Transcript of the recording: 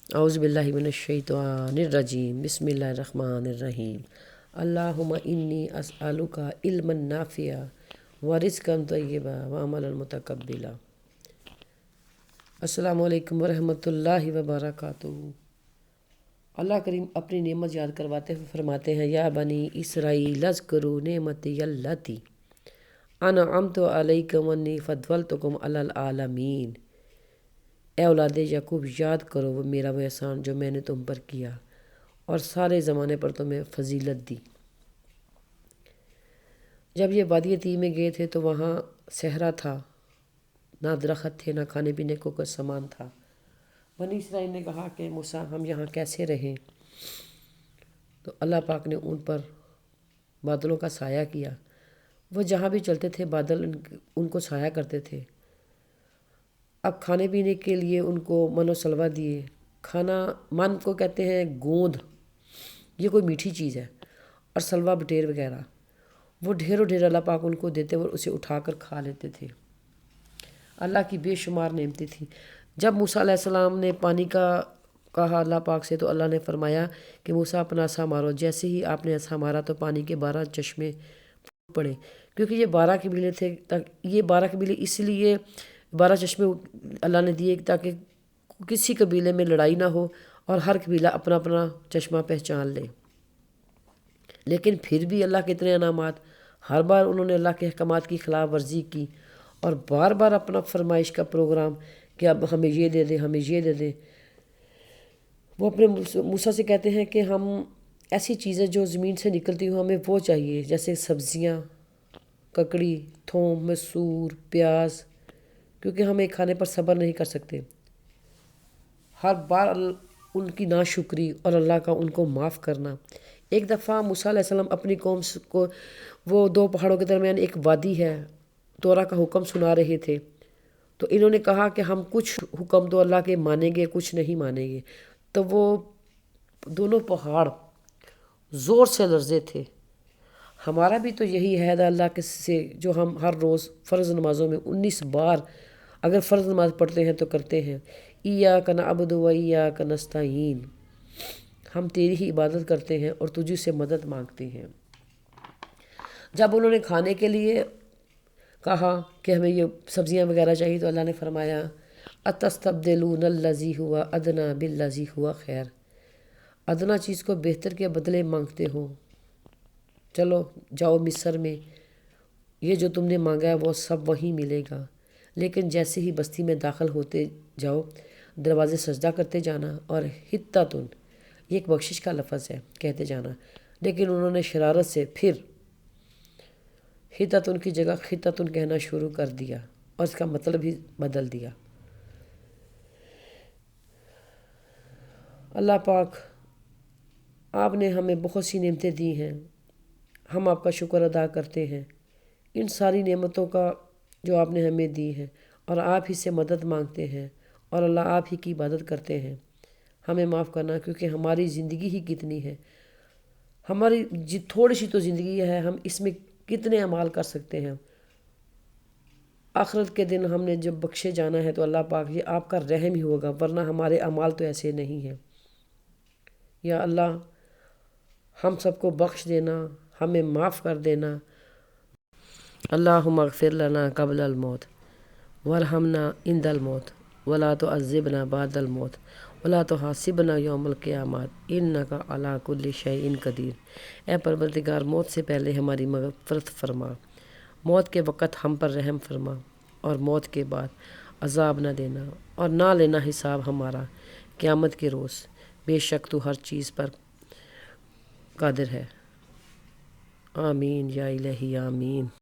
اعوذ باللہ من الشیطان الرجیم، بسم اللہ الرحمن الرحیم۔ اللہم انی اسألک علما نافعا ورزقا طیبا وعملا متقبلا۔ السلام علیکم ورحمۃ اللہ وبرکاتہ۔ اللہ کریم اپنی نعمت یاد کرواتے ہوئے فرماتے ہیں، یا بنی اسرائیل اذکروا نعمتی التی انعمت علیکم انی فضلتکم علی العالمین۔ اے اولاد یعقوب، یاد کرو وہ میرا وہ احسان جو میں نے تم پر کیا اور سارے زمانے پر تمہیں فضیلت دی۔ جب یہ وادی طی میں گئے تھے تو وہاں صحرا تھا، نہ درخت تھے، نہ کھانے پینے کو کوئی سامان تھا۔ بنی اسرائیل نے کہا کہ موسیٰ ہم یہاں کیسے رہیں؟ تو اللہ پاک نے ان پر بادلوں کا سایہ کیا۔ وہ جہاں بھی چلتے تھے بادل ان کو سایہ کرتے تھے۔ اب کھانے پینے کے لیے ان کو من و سلوہ دیے۔ کھانا، من کو کہتے ہیں گوند، یہ کوئی میٹھی چیز ہے، اور سلوہ بٹیر وغیرہ، وہ ڈھیر و ڈھیر اللہ پاک ان کو دیتے اور اسے اٹھا کر کھا لیتے تھے۔ اللہ کی بے شمار نعمتیں تھیں۔ جب موسیٰ علیہ السلام نے پانی کا کہا اللہ پاک سے تو اللہ نے فرمایا کہ موسیٰ اپنا عصا مارو۔ جیسے ہی آپ نے عصا مارا تو پانی کے 12 چشمے پھوٹ پڑے، کیونکہ یہ 12 قبیلے تھے۔ یہ 12 قبیلے اس لیے 12 چشمے اللہ نے دیے تاکہ کسی قبیلے میں لڑائی نہ ہو اور ہر قبیلہ اپنا اپنا چشمہ پہچان لے۔ لیکن پھر بھی اللہ کے اتنے انعامات، ہر بار انہوں نے اللہ کے احکامات کی خلاف ورزی کی اور بار بار اپنا فرمائش کا پروگرام کہ اب ہمیں یہ دے دیں، ہمیں یہ دے دیں۔ وہ اپنے موسیٰ سے کہتے ہیں کہ ہم ایسی چیزیں جو زمین سے نکلتی ہوں ہمیں وہ چاہیے، جیسے سبزیاں، ککڑی، تھوم، مسور، پیاز، کیونکہ ہم ایک کھانے پر صبر نہیں کر سکتے۔ ہر بار ان کی ناشکری اور اللہ کا ان کو معاف کرنا۔ ایک دفعہ موسیٰ علیہ السلام اپنی قوم کو، وہ 2 پہاڑوں کے درمیان ایک وادی ہے، تورا کا حکم سنا رہے تھے، تو انہوں نے کہا کہ ہم کچھ حکم تو اللہ کے مانیں گے، کچھ نہیں مانیں گے۔ تو وہ دونوں پہاڑ زور سے لرزے تھے۔ ہمارا بھی تو یہی عہد ہے اللہ کے سے، جو ہم ہر روز فرض نمازوں میں 19 بار اگر فرض نماز پڑھتے ہیں تو کرتے ہیں، ایاک نعبد و ایاک نستعین، ہم تیری ہی عبادت کرتے ہیں اور تجھ سے مدد مانگتے ہیں۔ جب انہوں نے کھانے کے لیے کہا کہ ہمیں یہ سبزیاں وغیرہ چاہیے تو اللہ نے فرمایا اتستبدلون الذی هو ادنی بالذی هو خیر، ادنا چیز کو بہتر کے بدلے مانگتے ہو، چلو جاؤ مصر میں، یہ جو تم نے مانگا ہے وہ سب وہیں ملے گا، لیکن جیسے ہی بستی میں داخل ہوتے جاؤ دروازے سجدہ کرتے جانا، اور حتتن، یہ ایک بخشش کا لفظ ہے، کہتے جانا۔ لیکن انہوں نے شرارت سے پھر حتتن کی جگہ خطتن کہنا شروع کر دیا اور اس کا مطلب ہی بدل دیا۔ اللہ پاک، آپ نے ہمیں بہت سی نعمتیں دی ہیں، ہم آپ کا شکر ادا کرتے ہیں ان ساری نعمتوں کا جو آپ نے ہمیں دی ہیں، اور آپ ہی سے مدد مانگتے ہیں اور اللہ آپ ہی کی عبادت کرتے ہیں۔ ہمیں معاف کرنا، کیونکہ ہماری زندگی ہی کتنی ہے، ہماری تھوڑی سی تو زندگی ہے، ہم اس میں کتنے اعمال کر سکتے ہیں۔ آخرت کے دن ہم نے جب بخشے جانا ہے تو اللہ پاک یہ آپ کا رحم ہی ہوگا، ورنہ ہمارے اعمال تو ایسے نہیں ہیں۔ یا اللہ ہم سب کو بخش دینا، ہمیں معاف کر دینا۔ اللہم اغفر لنا قبل الموت وارحمنا عند الموت ولا تعذبنا بعد الموت ولا تحاسبنا یوم القیامت انک علی کل شیء قدیر۔ اے پروردگار، موت سے پہلے ہماری مغفرت فرما، موت کے وقت ہم پر رحم فرما، اور موت کے بعد عذاب نہ دینا اور نہ لینا حساب ہمارا قیامت کے روز، بے شک تو ہر چیز پر قادر ہے۔ آمین یا الہی آمین۔